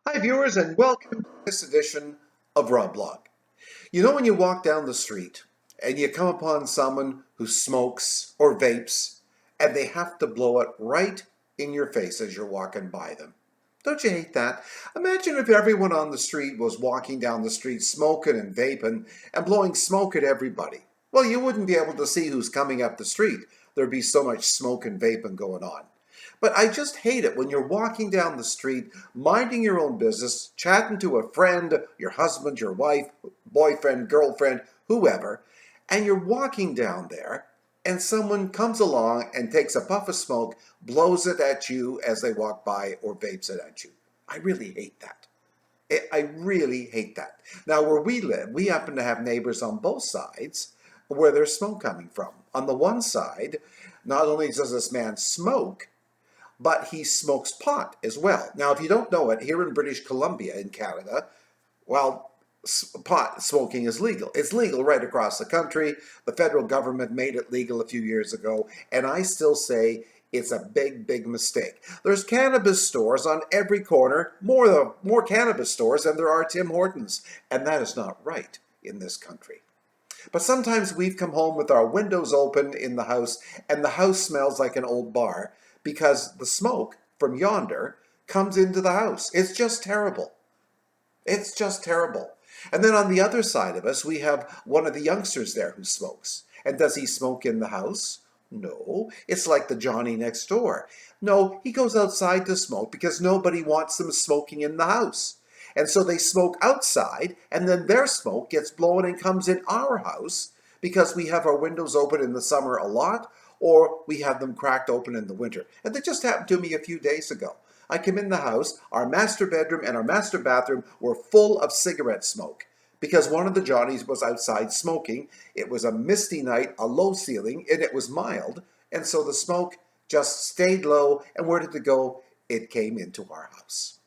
Hi viewers and welcome to this edition of RobBLOG. You know when you walk down the street and you come upon someone who smokes or vapes and they have to blow it right in your face as you're walking by them. Don't you hate that? Imagine if everyone on the street was walking down the street smoking and vaping and blowing smoke at everybody. Well, you wouldn't be able to see who's coming up the street. There'd be so much smoke and vaping going on. But I just hate it when you're walking down the street, minding your own business, chatting to a friend, your husband, your wife, boyfriend, girlfriend, whoever, and you're walking down there and someone comes along and takes a puff of smoke, blows it at you as they walk by or vapes it at you. I really hate that. I really hate that. Now, where we live, we happen to have neighbors on both sides where there's smoke coming from. On the one side, not only does this man smoke, but he smokes pot as well. Now, if you don't know it, here in British Columbia in Canada, well, pot smoking is legal. It's legal right across the country. The federal government made it legal a few years ago, and I still say it's a big, big mistake. There's cannabis stores on every corner, more cannabis stores than there are Tim Hortons, and that is not right in this country. But sometimes we've come home with our windows open in the house, and the house smells like an old bar because the smoke from yonder comes into the house. It's just terrible. It's just terrible. And then on the other side of us, we have one of the youngsters there who smokes. And does he smoke in the house? No. It's like the Johnny next door. No, he goes outside to smoke because nobody wants them smoking in the house. And so they smoke outside, and then their smoke gets blown and comes in our house because we have our windows open in the summer a lot, or we have them cracked open in the winter. And that just happened to me a few days ago. I came in the house, our master bedroom and our master bathroom were full of cigarette smoke because one of the Johnnies was outside smoking. It was a misty night, a low ceiling, and it was mild. And so the smoke just stayed low, and where did it go? It came into our house.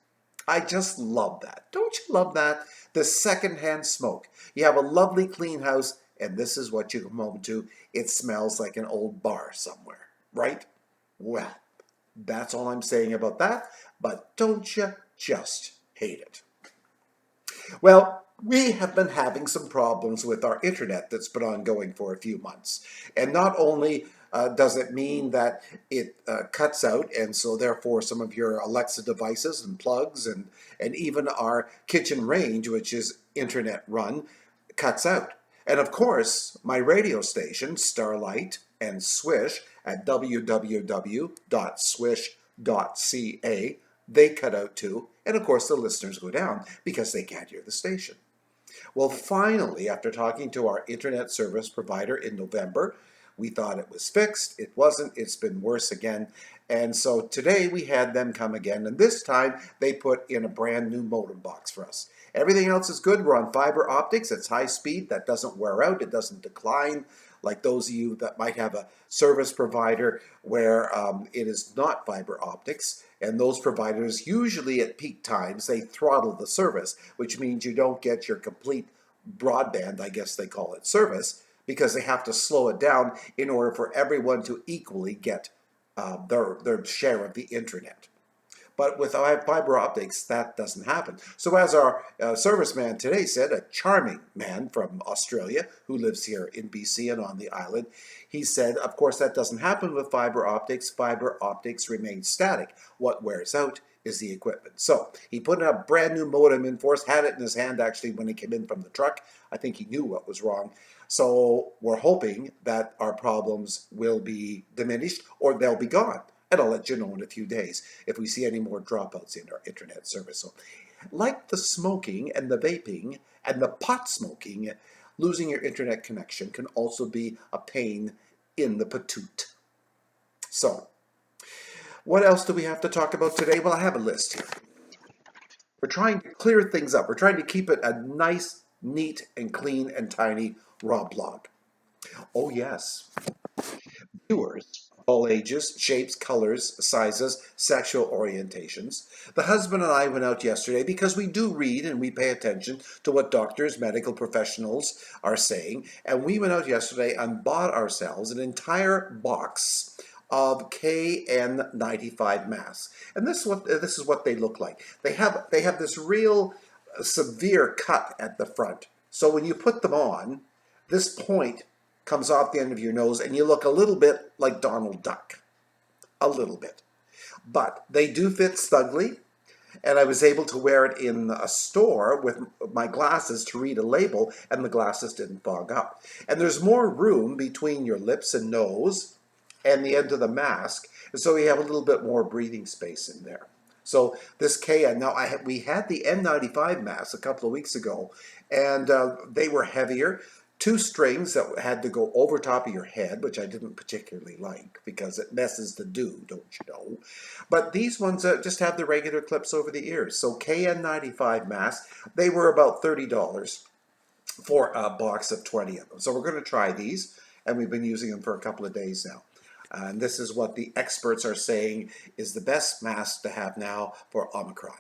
I just love that. Don't you love that? The secondhand smoke. You have a lovely clean house, and this is what you come home to. It smells like an old bar somewhere, right? Well, that's all I'm saying about that, but don't you just hate it? Well, we have been having some problems with our internet that's been ongoing for a few months. And not only does it mean that it cuts out, and so therefore some of your Alexa devices and plugs and even our kitchen range, which is internet run, cuts out. And of course, my radio station, Starlight and Swish at www.swish.ca, they cut out too. And of course, the listeners go down because they can't hear the station. Well, finally, after talking to our internet service provider in November, we thought it was fixed. It wasn't. It's been worse again. And so today we had them come again, and this time they put in a brand new modem box for us. Everything else is good. We're on fiber optics. It's high speed. That doesn't wear out. It doesn't decline like those of you that might have a service provider where it is not fiber optics. And those providers, usually at peak times, they throttle the service, which means you don't get your complete broadband, I guess they call it, service, because they have to slow it down in order for everyone to equally get their share of the internet. But with fiber optics, that doesn't happen. So as our serviceman today said, a charming man from Australia who lives here in BC and on the island, he said, of course, that doesn't happen with fiber optics. Fiber optics remain static. What wears out is the equipment. So he put a brand new modem in for us, had it in his hand actually when he came in from the truck. I think he knew what was wrong. So we're hoping that our problems will be diminished or they'll be gone. And I'll let you know in a few days if we see any more dropouts in our internet service. So, like the smoking and the vaping and the pot smoking, losing your internet connection can also be a pain in the patoot. So, what else do we have to talk about today? Well, I have a list here. We're trying to clear things up. We're trying to keep it a nice, neat, and clean and tiny RobBLOG. Oh, yes. Viewers, all ages, shapes, colors, sizes, sexual orientations. The husband and I went out yesterday because we do read and we pay attention to what doctors, medical professionals are saying. And we went out yesterday and bought ourselves an entire box of KN95 masks, and this is what they look like. They have this real severe cut at the front. So when you put them on, this point comes off the end of your nose, and you look a little bit like Donald Duck, a little bit. But they do fit snugly, and I was able to wear it in a store with my glasses to read a label, and the glasses didn't fog up. And there's more room between your lips and nose and the end of the mask, and so you have a little bit more breathing space in there. So this KN, now we had the N95 masks a couple of weeks ago, and they were heavier. Two strings that had to go over top of your head, which I didn't particularly like because it messes the do, don't you know? But these ones just have the regular clips over the ears. So KN95 masks, they were about $30 for a box of 20 of them. So we're going to try these, and we've been using them for a couple of days now. And this is what the experts are saying is the best mask to have now for Omicron.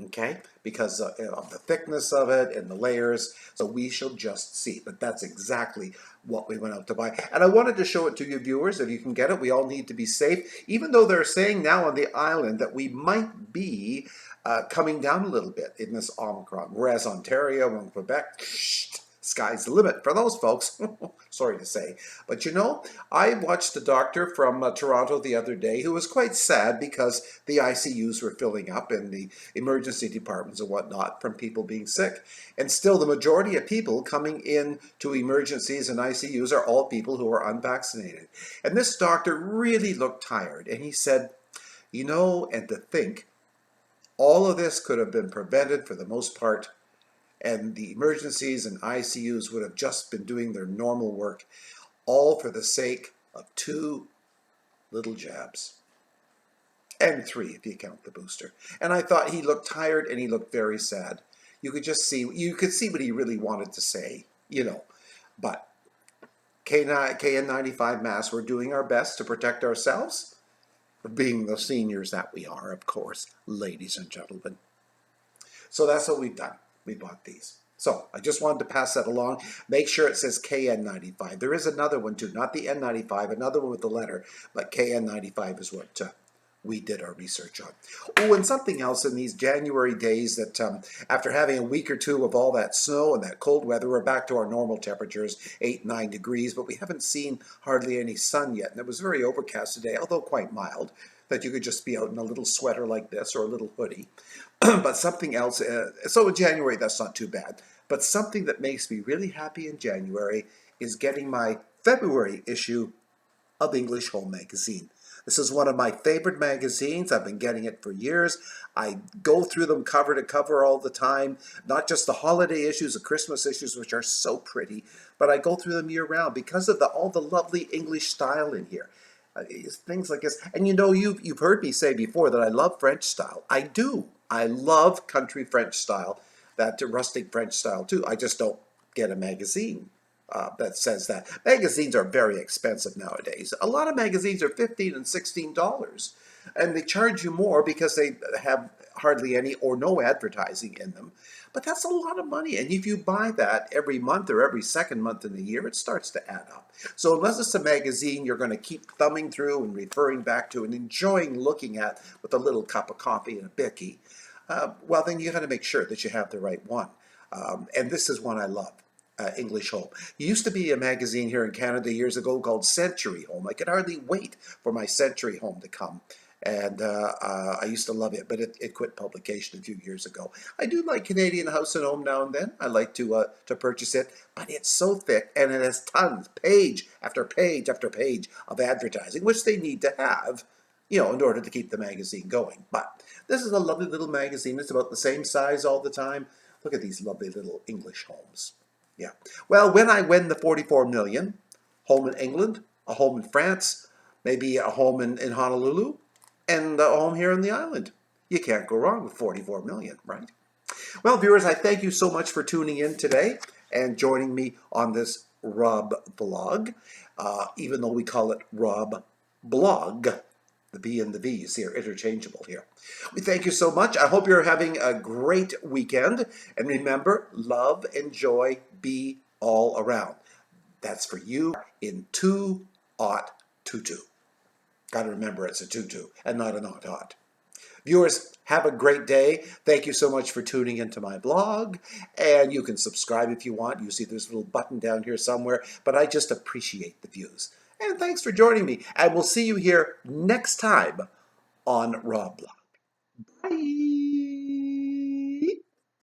Okay, because of the thickness of it and the layers. So we shall just see. But that's exactly what we went out to buy. And I wanted to show it to you viewers, if you can get it. We all need to be safe, even though they're saying now on the island that we might be coming down a little bit in this Omicron. Whereas Ontario and Quebec, sky's the limit for those folks. Sorry to say. But you know, I watched a doctor from Toronto the other day who was quite sad because the ICUs were filling up and the emergency departments and whatnot from people being sick. And still the majority of people coming in to emergencies and ICUs are all people who are unvaccinated. And this doctor really looked tired, and he said, you know, and to think, all of this could have been prevented for the most part, and the emergencies and ICUs would have just been doing their normal work, all for the sake of 2 little jabs. And 3 if you count the booster. And I thought he looked tired and he looked very sad. You could see what he really wanted to say, you know. But KN95 masks, we're doing our best to protect ourselves, being the seniors that we are, of course, ladies and gentlemen. So that's what we've done. We bought these. So I just wanted to pass that along. Make sure it says KN95. There is another one too, not the N95, another one with the letter, but KN95 is what we did our research on. Oh, and something else in these January days that after having a week or two of all that snow and that cold weather, we're back to our normal temperatures, 8, 9 degrees, but we haven't seen hardly any sun yet. And it was very overcast today, although quite mild, that you could just be out in a little sweater like this or a little hoodie. But something else, so in January, that's not too bad. But something that makes me really happy in January is getting my February issue of English Home Magazine. This is one of my favorite magazines. I've been getting it for years. I go through them cover to cover all the time, not just the holiday issues, the Christmas issues, which are so pretty, but I go through them year round because of all the lovely English style in here. Things like this. And you know, you've heard me say before that I love French style. I do. I love country French style, that rustic French style too. I just don't get a magazine that says that. Magazines are very expensive nowadays. A lot of magazines are $15 and $16, and they charge you more because they have hardly any or no advertising in them. But that's a lot of money, and if you buy that every month or every second month in the year, it starts to add up. So unless it's a magazine you're going to keep thumbing through and referring back to and enjoying looking at with a little cup of coffee and a bicky, well, then you got to make sure that you have the right one. And this is one I love. English Home. There used to be a magazine here in Canada years ago called Century Home. I could hardly wait for my Century Home to come. And I used to love it, but it quit publication a few years ago. I do like Canadian House and Home now and then. I like to purchase it, but it's so thick, and it has tons, page after page after page of advertising, which they need to have, you know, in order to keep the magazine going. But this is a lovely little magazine. It's about the same size all the time. Look at these lovely little English homes. Yeah. Well, when I win the 44 million, home in England, a home in France, maybe a home in Honolulu, and a home here on the island. You can't go wrong with 44 million, right? Well, viewers, I thank you so much for tuning in today and joining me on this RobBLOG, even though we call it RobBLOG. The B and the V, you see, are interchangeable here. We thank you so much. I hope you're having a great weekend. And remember, love and joy be all around. That's for you in 2022. Got to remember it's a tutu and not an hot hot. Viewers, have a great day. Thank you so much for tuning into my blog. And you can subscribe if you want. You see there's a little button down here somewhere. But I just appreciate the views. And thanks for joining me. And we'll see you here next time on RobBLOG. Bye.